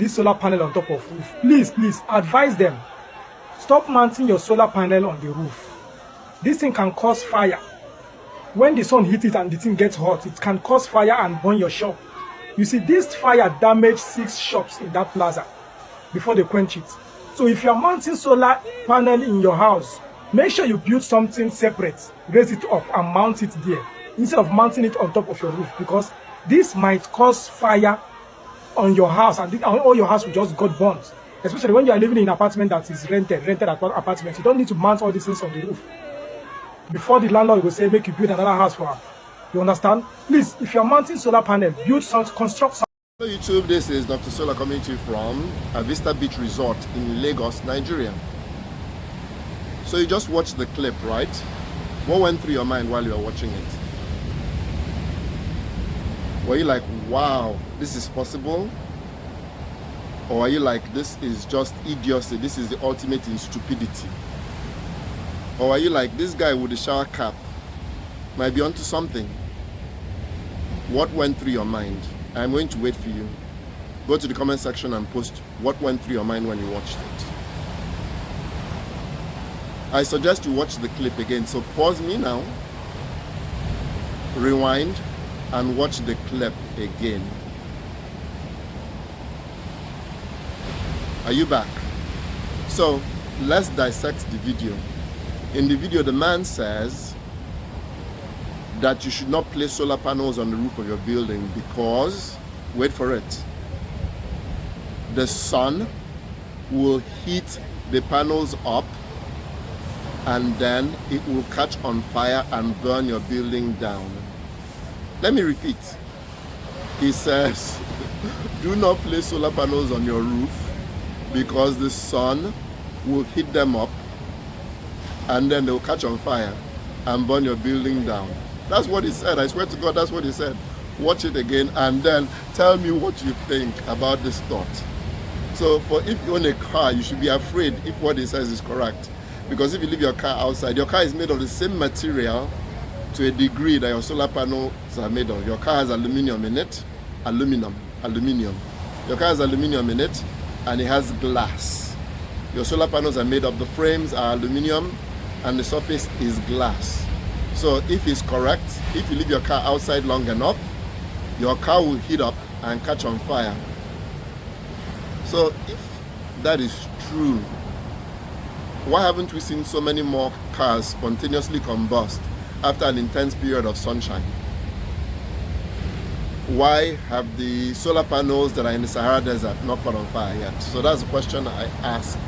this solar panel on top of roof, please advise them, stop mounting your solar panel on the roof. This thing can cause fire. When the sun hits it and the thing gets hot, it can cause fire and burn your shop. You see, this fire damaged 6 shops in that plaza before they quench it. So if you are mounting solar panel in your house, make sure you build something separate, raise it up and mount it there instead of mounting it on top of your roof, because this might cause fire on your house and all your house will just got burnt. Especially when you are living in an apartment that is rented apartment. You don't need to mount all these things on the roof. Before the landlord will say, make you build another house for her. You understand? Please, if you're mounting solar panel, build some, construct some. Hello YouTube, this is Dr. Solar coming to you from Vista Beach Resort in Lagos, Nigeria. So you just watched the clip, right? What went through your mind while you were watching it? Were you like, wow, this is possible? Or are you like, this is just idiocy, this is the ultimate in stupidity? Or are you like, this guy with the shower cap might be onto something? What went through your mind? I'm going to wait for you. Go to the comment section and post what went through your mind when you watched it. I suggest you watch the clip again. So pause me now, rewind, and watch the clip again. Are you back? So let's dissect the video. In the video, the man says that you should not place solar panels on the roof of your building because, wait for it, the sun will heat the panels up and then it will catch on fire and burn your building down. Let me repeat. He says, do not place solar panels on your roof because the sun will heat them up and then they will catch on fire and burn your building down. That's what he said. I swear to God, that's what he said. Watch it again and then tell me what you think about this thought. So if you own a car, you should be afraid if what he says is correct. Because if you leave your car outside, your car is made of the same material to a degree that your solar panels are made of. Your car has aluminum in it. Aluminum. Your car has aluminum in it and it has glass. Your solar panels are made of, the frames are aluminum and the surface is glass. So if it's correct, if you leave your car outside long enough, your car will heat up and catch on fire. So if that is true, why haven't we seen so many more cars spontaneously combust after an intense period of sunshine? Why have the solar panels that are in the Sahara Desert not caught on fire yet? So that's a question I ask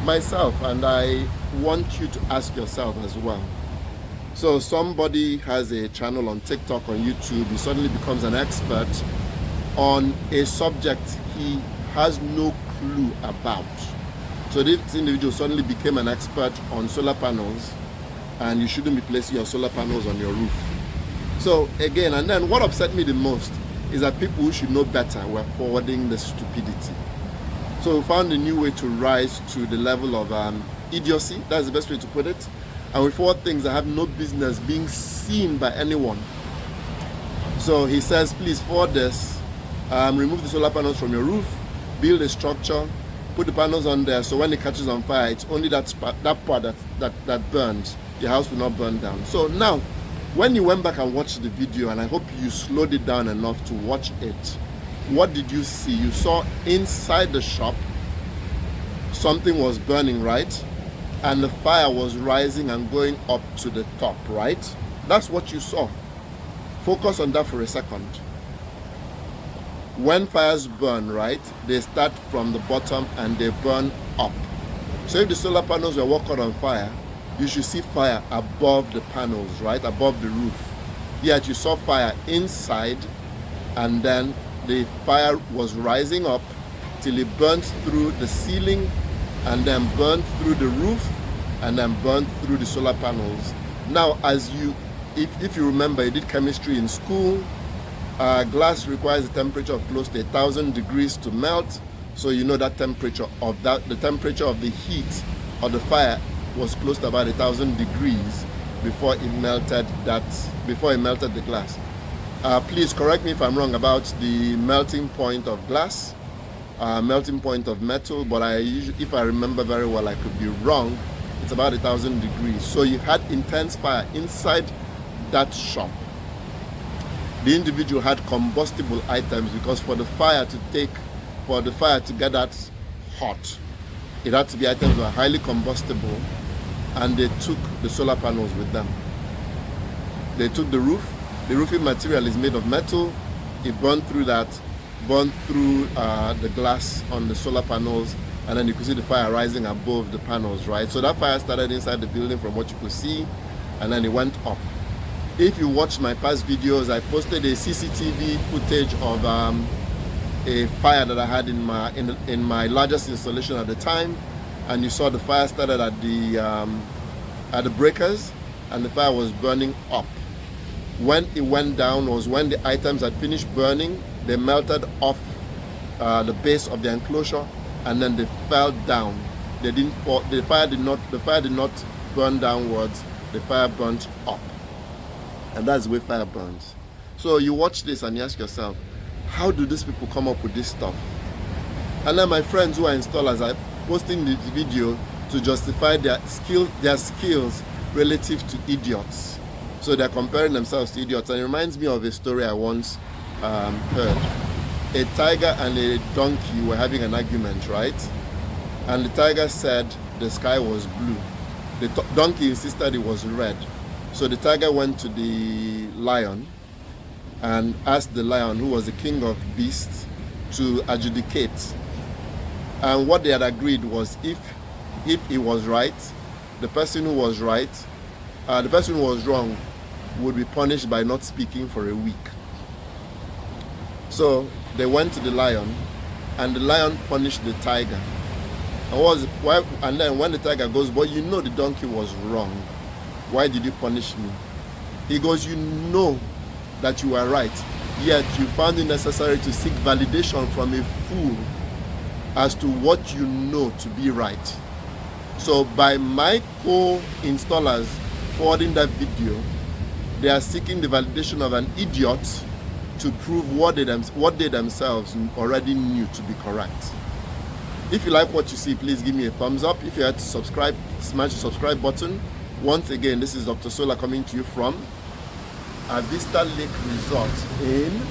myself, and I want you to ask yourself as well. So somebody has a channel on TikTok, on YouTube, he suddenly becomes an expert on a subject he has no clue about. So this individual suddenly became an expert on solar panels, and you shouldn't be placing your solar panels on your roof. So again, and then what upset me the most is that people who should know better were forwarding the stupidity. So we found a new way to rise to the level of idiocy, that's the best way to put it, and we forward things that have no business being seen by anyone. So he says, please forward this, remove the solar panels from your roof, build a structure, put the panels on there, so when it catches on fire, it's only that part that burns. Your house will not burn down. So now, when you went back and watched the video, and I hope you slowed it down enough to watch it, what did you see? You saw inside the shop, something was burning, right? And the fire was rising and going up to the top, right? That's what you saw. Focus on that for a second. When fires burn, right, they start from the bottom and they burn up. So if the solar panels were caught on fire, you should see fire above the panels, right, above the roof. Yet you saw fire inside, and then the fire was rising up till it burnt through the ceiling and then burnt through the roof and then burnt through the solar panels. Now, if you remember, you did chemistry in school. Glass requires a temperature of close to 1,000 degrees to melt. So you know that temperature of the temperature of the heat of the fire was close to about 1,000 degrees before it melted the glass. Please correct me if I'm wrong about the melting point of glass. melting point of metal, but if I remember very well, I could be wrong, it's about 1,000 degrees. So you had intense fire inside that shop. The individual had combustible items, because for the fire to get that hot, it had to be items that were highly combustible, and they took the solar panels with them. They took the roof. The roofing material is made of metal. It burned through the glass on the solar panels, and then you could see the fire rising above the panels, right? So that fire started inside the building from what you could see, and then it went up. If you watched my past videos, I posted a CCTV footage of a fire that I had in my largest installation at the time, and you saw the fire started at the breakers, and the fire was burning up. When it went down was when the items had finished burning. They melted off the base of the enclosure, and then they fell down. They didn't fall. The fire did not burn downwards. The fire burnt up, and that's the way fire burns. So you watch this and you ask yourself, how do these people come up with this stuff? And then my friends who are installers are posting this video to justify their skills relative to idiots. So they're comparing themselves to idiots. And it reminds me of a story I once heard. A tiger and a donkey were having an argument, right? And the tiger said the sky was blue. The donkey insisted it was red. So the tiger went to the lion and asked the lion, who was the king of beasts, to adjudicate. And what they had agreed was, if he was right, the person who was right, the person who was wrong would be punished by not speaking for a week. So they went to the lion, and the lion punished the tiger. And then when the tiger goes, but you know the donkey was wrong, why did you punish me? He goes, you know that you are right, yet you found it necessary to seek validation from a fool as to what you know to be right. So by my co-installers forwarding that video, they are seeking the validation of an idiot to prove what they themselves already knew to be correct. If you like what you see, please give me a thumbs up. If you had to subscribe, smash the subscribe button. Once again, this is Dr. Solar coming to you from Avista Lake Resort in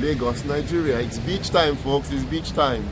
Lagos, Nigeria. It's beach time, folks. It's beach time.